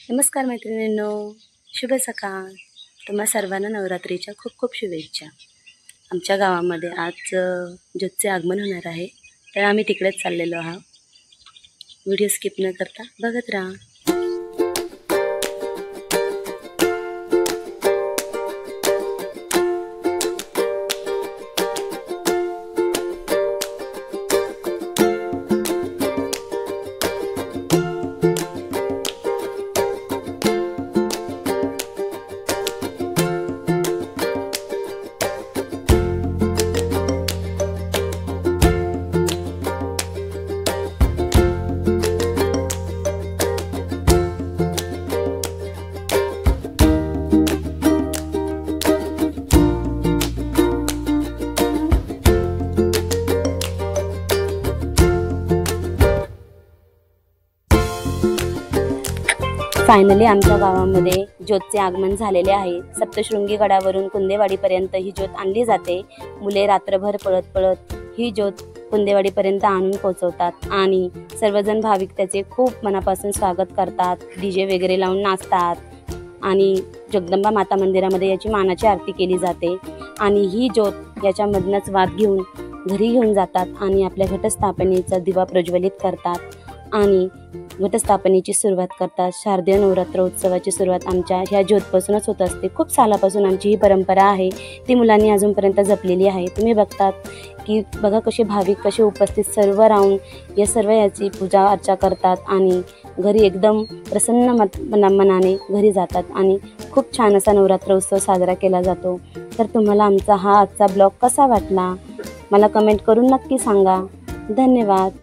नमस्कार मैत्रिणींनो, शुभ सकाळ। तुम्हा सर्वांना नवरात्रीच्या खूप खूप शुभेच्छा। आमच्या गावामध्ये आज ज्योतचे आगमन होणार आहे, तर आम्ही तिकडेच चाललेलो आहोत। व्हिडिओ स्किप न करता बघत राहा। फायनली आमच्या गावामध्ये ज्योतचे आगमन झालेले आहे। सप्तशृंगी गडावरून कुंदेवाडीपर्यंत ही ज्योत आणली जाते। मुले रात्रभर पळत पळत ही ज्योत कुंदेवाडीपर्यंत आणून पोहोचवतात आणि सर्वजण भाविक त्याचे खूप मनापासून स्वागत करतात। डीजे वगैरे लावून नाचतात आणि जगदंबा माता मंदिरामध्ये याची मानाची आरती केली जाते आणि ही ज्योत याच्यामधनच वाद घेऊन घरी घेऊन जातात आणि आपल्या घटस्थापनेचा दिवा प्रज्वलित करतात आणि घटस्थापनेची सुरुवात करतात। शारदीय नवरात्र उत्सवाची सुरुवात आमच्या ह्या ज्योतपासूनच होत असते। खूप सालापासून आमची ही परंपरा आहे, ती मुलांनी अजूनपर्यंत जपलेली आहे। तुम्ही बघतात की बघा कसे भाविक कसे उपस्थित सर्व राहून या सर्व याची पूजा अर्चा करतात आणि घरी एकदम प्रसन्न मनाने घरी जातात आणि खूप छान असा नवरात्र उत्सव साजरा केला जातो। तर तुम्हाला आमचा हा आजचा ब्लॉग कसा वाटला मला कमेंट करून नक्की सांगा। धन्यवाद।